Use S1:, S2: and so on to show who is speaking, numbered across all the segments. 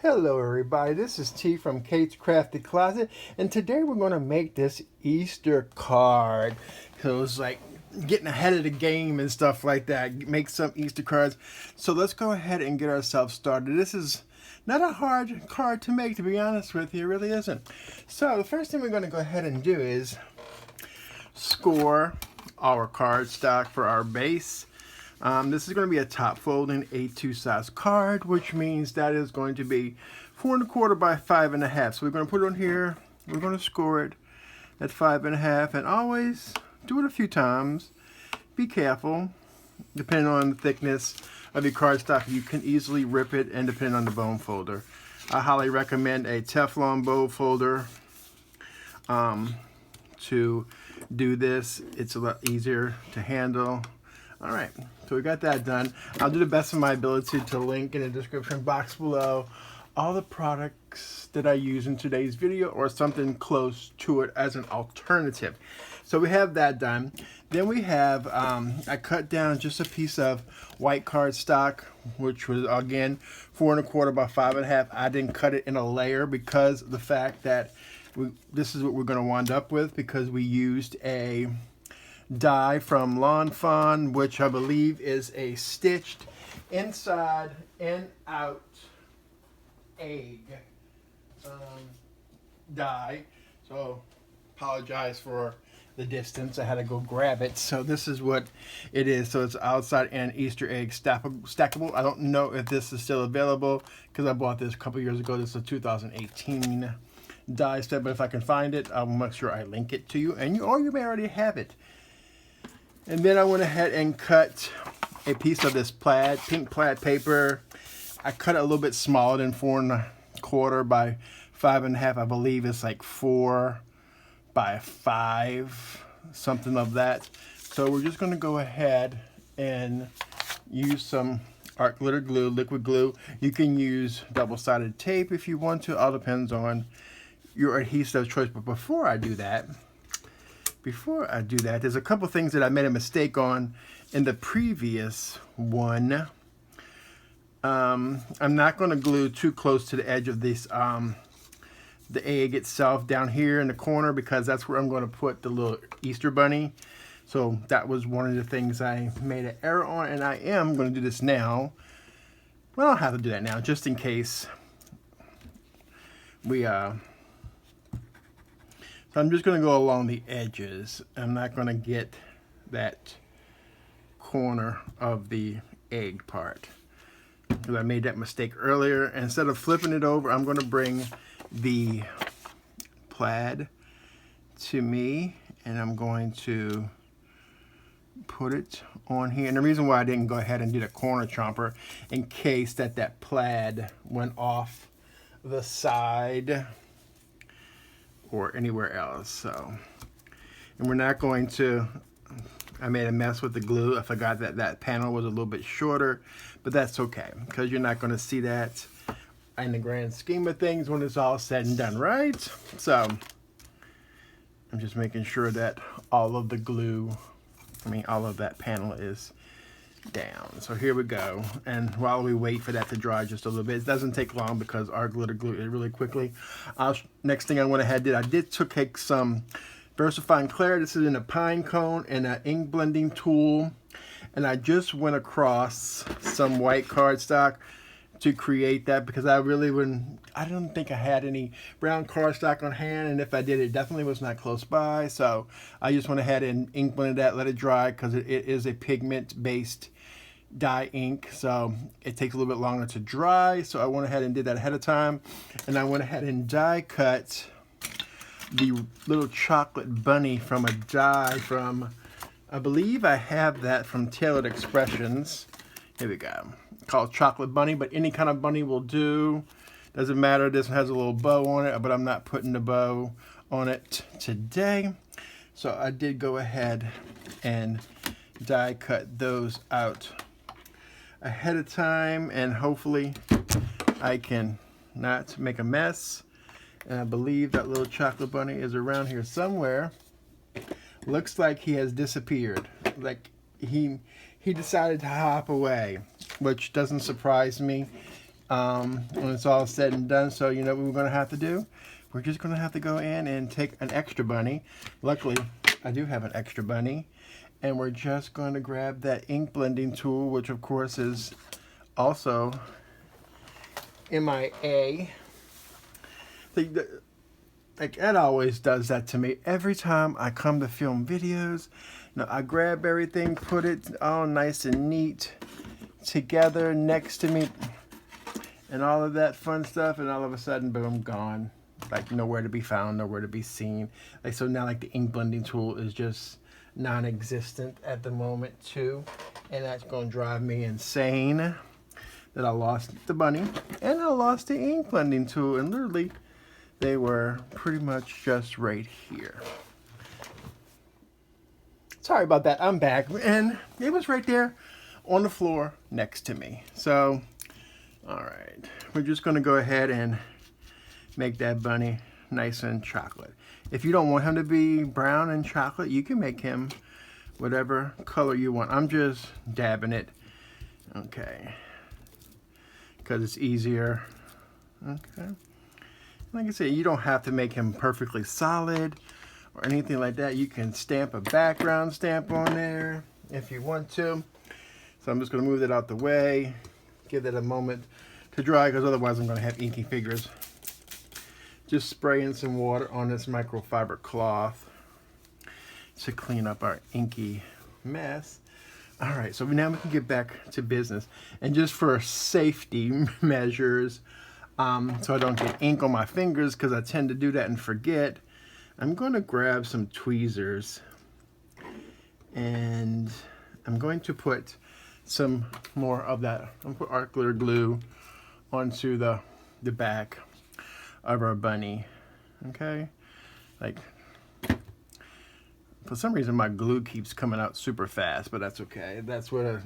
S1: Hello everybody, this is T from Kate's Crafty Closet, and today we're going to make this Easter card. So it's like getting ahead of the game and stuff like that, make some Easter cards. So let's go ahead and get ourselves started. This is not a hard card to make, to be honest with you, it really isn't. So the first thing we're going to go ahead and do is score our card stock for our base. This is going to be a top folding A2 size card, which means that is going to be 4 1/4 by 5 1/2. So we're going to put it on here. We're going to score it at 5 1/2, and always do it a few times. Be careful. Depending on the thickness of your cardstock, you can easily rip it, and depending on the bone folder, I highly recommend a Teflon bone folder to do this. It's a lot easier to handle. All right, so we got that done. I'll do the best of my ability to link in the description box below all the products that I use in today's video or something close to it as an alternative. So we have that done. Then we have, I cut down just a piece of white cardstock, which was again 4 1/4 by 5 1/2. I didn't cut it in a layer because of the fact that this is what we're going to wind up with, because we used a die from Fawn, which I believe is a stitched inside and out egg die. So apologize for the distance, I had to go grab it. So this is what it is. So it's outside and Easter egg stackable. I don't know if this is still available because I bought this a couple years ago. This is a 2018 die set, but if I can find it, I'll make sure I link it to you, and you may already have it. And then I went ahead and cut a piece of this plaid, pink plaid paper. I cut it a little bit smaller than 4 1/4 by 5 1/2. I believe it's like 4 by 5, something of that. So we're just going to go ahead and use some art glitter glue, liquid glue. You can use double-sided tape if you want to. All depends on your adhesive choice. But before I do that, there's a couple things that I made a mistake on in the previous one. I'm not going to glue too close to the edge of this, the egg itself down here in the corner, because that's where I'm going to put the little Easter bunny. So that was one of the things I made an error on, and I am going to do this now. Well, I'll have to do that now, just in case we So I'm just going to go along the edges. I'm not going to get that corner of the egg part, because I made that mistake earlier. Instead of flipping it over, I'm going to bring the plaid to me, and I'm going to put it on here. And the reason why I didn't go ahead and do the corner chomper, in case that plaid went off the side or anywhere else. So, and we're not going to, I made a mess with the glue. I forgot that panel was a little bit shorter, but that's okay, because you're not going to see that in the grand scheme of things when it's all said and done, right? So I'm just making sure that all of the glue, all of that panel is down. So here we go. And while we wait for that to dry just a little bit, it doesn't take long because our glitter glue it really quickly. Next thing I went ahead and did, take some VersaFine Clair. This is in a Pinecone and an ink blending tool. And I just went across some white cardstock to create that, because I don't think I had any brown cardstock on hand, and if I did, it definitely was not close by. So I just went ahead and ink blended that, let it dry, because it is a pigment based dye ink, so it takes a little bit longer to dry. So I went ahead and did that ahead of time, and I went ahead and die cut the little chocolate bunny from a die from, I believe I have that from Taylored Expressions. Here we go. Called Chocolate Bunny, but any kind of bunny will do. Doesn't matter. This one has a little bow on it, but I'm not putting the bow on it today. So I did go ahead and die cut those out ahead of time, and hopefully I can not make a mess. And I believe that little chocolate bunny is around here somewhere. Looks like he has disappeared. like he decided to hop away, which doesn't surprise me when it's all said and done. So you know what we're going to have to do? We're just going to have to go in and take an extra bunny. Luckily, I do have an extra bunny. And we're just going to grab that ink blending tool, which of course is also MIA. Like Ed always does that to me. Every time I come to film videos, you know, I grab everything, put it all nice and neat together next to me, and all of that fun stuff, and all of a sudden, boom, gone. Like nowhere to be found, nowhere to be seen. Like so now, like the ink blending tool is just non-existent at the moment too, and that's going to drive me insane that I lost the bunny and I lost the ink blending tool, and literally they were pretty much just right here. Sorry about that. I'm back, and it was right there on the floor next to me. So all right, we're just going to go ahead and make that bunny nice and chocolate. If you don't want him to be brown and chocolate, you can make him whatever color you want. I'm just dabbing it, okay, because it's easier. Okay, like I said, you don't have to make him perfectly solid or anything like that. You can stamp a background stamp on there if you want to. So I'm just going to move that out the way, give it a moment to dry, because otherwise I'm going to have inky fingers. Just spraying some water on this microfiber cloth to clean up our inky mess. All right, so now we can get back to business. And just for safety measures, so I don't get ink on my fingers, because I tend to do that and forget, I'm going to grab some tweezers, and I'm going to put some more of that. I'm going to put art glitter glue onto the back of our bunny. Okay, like for some reason my glue keeps coming out super fast, but that's okay. That's what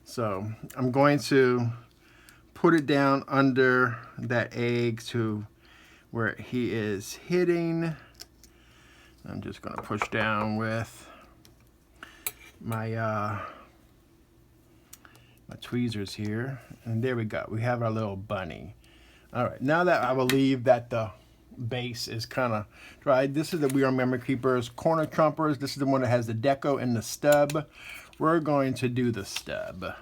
S1: so I'm going to put it down under that egg to where he is hitting. I'm just going to push down with my my tweezers here, and there we go. We have our little bunny. All right, now that I believe that the base is kind of dry, this is the We Are Memory Keepers corner chompers. This is the one that has the deco and the stub. We're going to do the stub,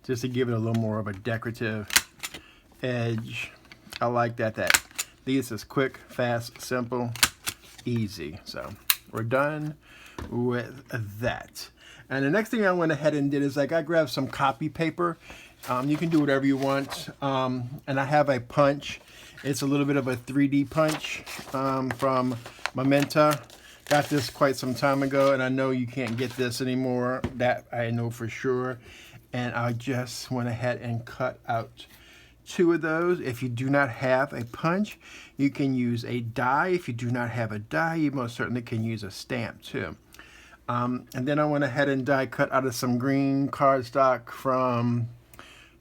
S1: just to give it a little more of a decorative edge. I like that this is quick, fast, simple, easy. So we're done with that. And the next thing I went ahead and did is, like, I grabbed some copy paper. You can do whatever you want. And I have a punch. It's a little bit of a 3D punch from Mementa. Got this quite some time ago, and I know you can't get this anymore. That I know for sure. And I just went ahead and cut out 2 of those. If you do not have a punch, you can use a die. If you do not have a die, you most certainly can use a stamp too. And then I went ahead and die cut out of some green cardstock from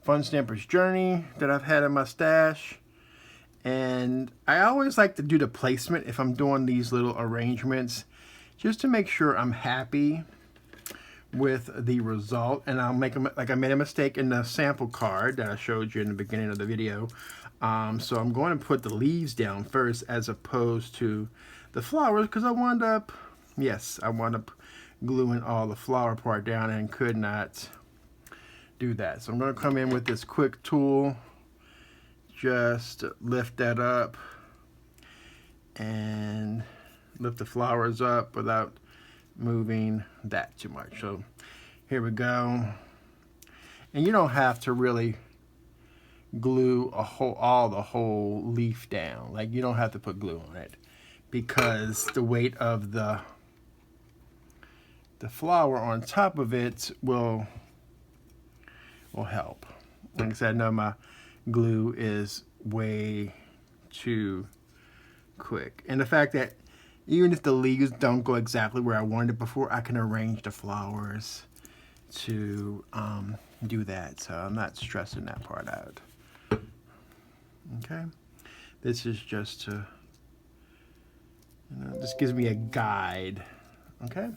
S1: Fun Stamper's Journey that I've had in my stash. And I always like to do the placement if I'm doing these little arrangements, just to make sure I'm happy with the result. And I'll make them, like I made a mistake in the sample card that I showed you in the beginning of the video. So I'm going to put the leaves down first as opposed to the flowers, because I wound up gluing all the flower part down and could not do that. So I'm going to come in with this quick tool, just lift that up and lift the flowers up without moving that too much. So here we go. And you don't have to really glue the whole leaf down. Like, you don't have to put glue on it, because the weight of the flower on top of it will help. Like I said, I know my glue is way too quick. And the fact that even if the leaves don't go exactly where I wanted it before, I can arrange the flowers to do that. So I'm not stressing that part out. Okay. This is just to This gives me a guide. Okay,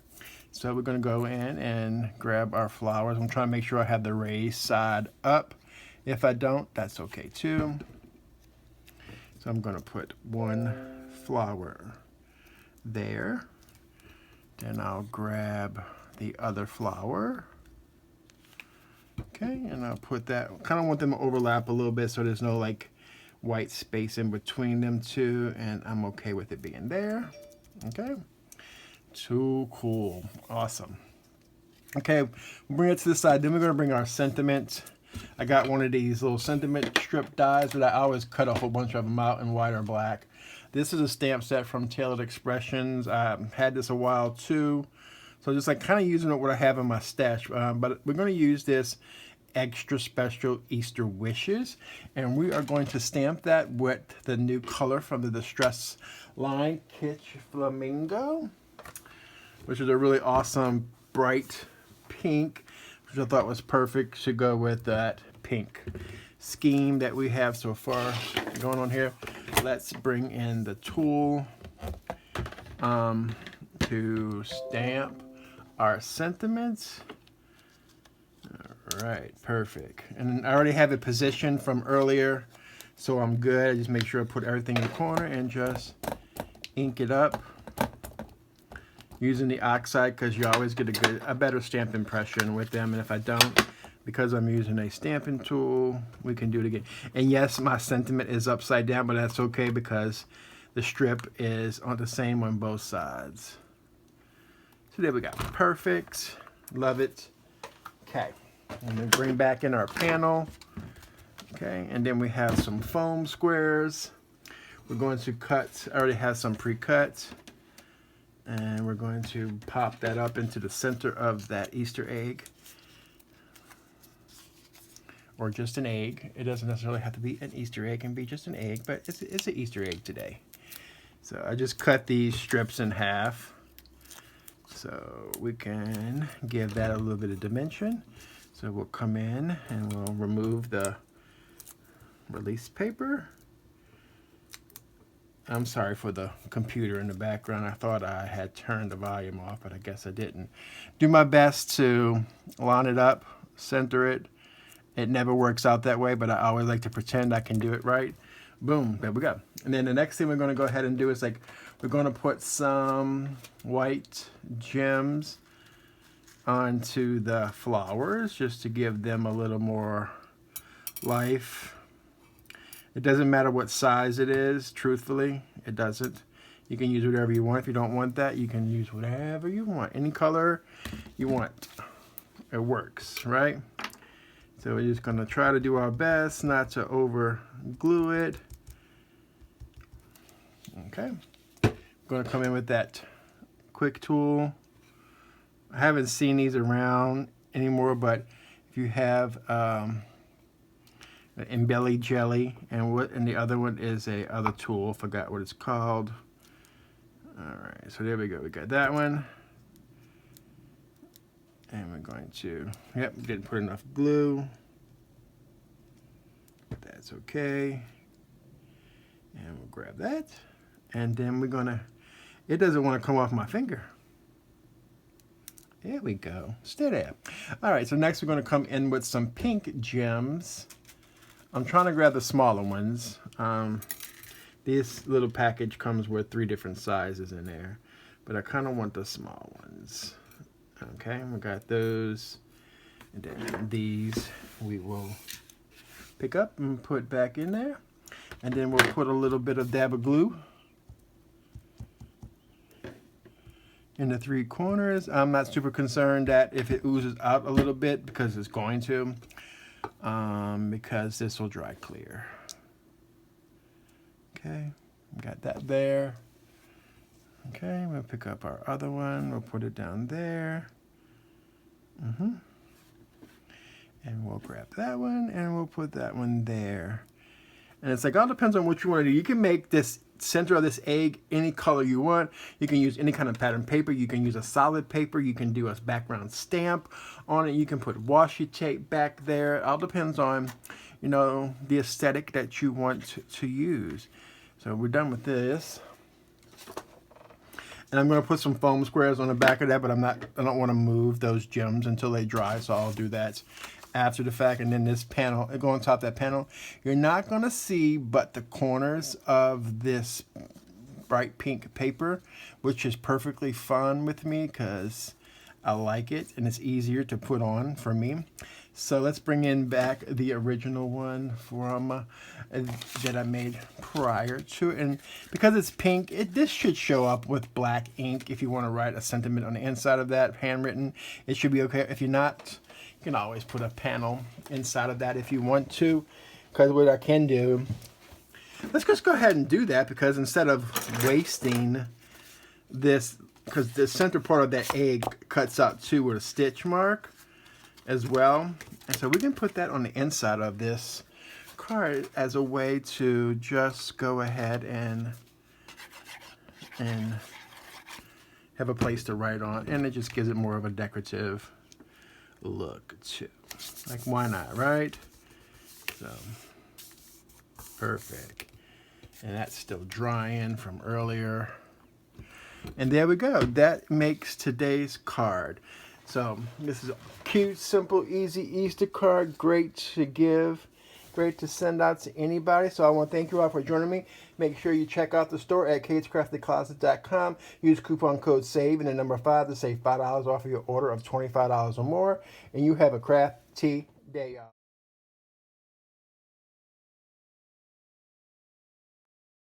S1: so we're going to go in and grab our flowers. I'm trying to make sure I have the raised side up. If I don't, that's okay too. So I'm going to put one flower there. Then I'll grab the other flower. Okay, and I'll put that, kind of want them to overlap a little bit so there's no like white space in between them two, and I'm okay with it being there. Okay, too cool, awesome. Okay, we'll bring it to the side. Then we're gonna bring our sentiment. I got one of these little sentiment strip dies, but I always cut a whole bunch of them out in white or black. This is a stamp set from Tailored Expressions. I had this a while too. So just like kind of using what I have in my stash, but we're going to use this extra special Easter Wishes, and we are going to stamp that with the new color from the Distress line, Kitsch Flamingo, which is a really awesome bright pink, which I thought was perfect to go with that pink scheme that we have so far going on here. Let's bring in the tool to stamp our sentiments. All right, perfect. And I already have it positioned from earlier, so I'm good. I just make sure I put everything in the corner and just ink it up using the Oxide, because you always get a better stamp impression with them. And if I don't, because I'm using a stamping tool, we can do it again. And yes, my sentiment is upside down, but that's okay because the strip is on the same on both sides. So there we go. Perfect. Love it. Okay. And then bring back in our panel. Okay. And then we have some foam squares. We're going to cut. I already have some pre-cut. And we're going to pop that up into the center of that Easter egg. Or just an egg. It doesn't necessarily have to be an Easter egg. It can be just an egg, but it's an Easter egg today. So I just cut these strips in half. So we can give that a little bit of dimension. So we'll come in and we'll remove the release paper. I'm sorry for the computer in the background. I thought I had turned the volume off, but I guess I didn't. Do my best to line it up, center it. It never works out that way, but I always like to pretend I can do it right. Boom, there we go. And then the next thing we're going to go ahead and do is like, we're going to put some white gems onto the flowers just to give them a little more life. It doesn't matter what size it is, truthfully, it doesn't. You can use whatever you want. If you don't want that, you can use whatever you want. Any color you want. It works, right? So we're just going to try to do our best not to over glue it. Okay. I'm going to come in with that quick tool. I haven't seen these around anymore, but if you have embelly jelly, and the other one is a other tool, forgot what it's called. All right, so there we go. We got that one. And we're going to, yep, didn't put enough glue. That's okay. And we'll grab that. And then we're gonna, it doesn't want to come off my finger. There we go. Stay there. All right, so next we're going to come in with some pink gems. I'm trying to grab the smaller ones. This little package comes with 3 different sizes in there, but I kind of want the small ones. Okay, we got those. And then these we will pick up and put back in there. And then we'll put a little bit of dab of glue in the 3 corners. I'm not super concerned that if it oozes out a little bit, because it's going to, because this will dry clear. Okay, got that there. Okay, we'll pick up our other one. We'll put it down there. And we'll grab that one and we'll put that one there. And it's like, all depends on what you want to do. You can make this center of this egg any color you want. You can use any kind of pattern paper. You can use a solid paper. You can do a background stamp on it. You can put washi tape back there. It all depends on, you know, the aesthetic that you want to use. So we're done with this. And I'm going to put some foam squares on the back of that, but I don't want to move those gems until they dry, so I'll do that after the fact. And then this panel, go on top of that panel, you're not going to see but the corners of this bright pink paper, which is perfectly fine with me because I like it and it's easier to put on for me. So let's bring in back the original one from that I made prior to it. And because it's pink, this should show up with black ink. If you want to write a sentiment on the inside of that, handwritten, it should be okay. If you're not, you can always put a panel inside of that if you want to. Because what I can do, let's just go ahead and do that, because instead of wasting this, because the center part of that egg cuts out too with a stitch mark as well. And so we can put that on the inside of this card as a way to just go ahead and have a place to write on. And it just gives it more of a decorative look too. Like, why not, right? So, perfect. And that's still drying from earlier. And there we go. That makes today's card. So this is a cute, simple, easy Easter card. Great to give. Great to send out to anybody. So I want to thank you all for joining me. Make sure you check out the store at CageCraftyCloset.com. Use coupon code SAVE and the number 5 to save $5 off of your order of $25 or more. And you have a crafty day, y'all.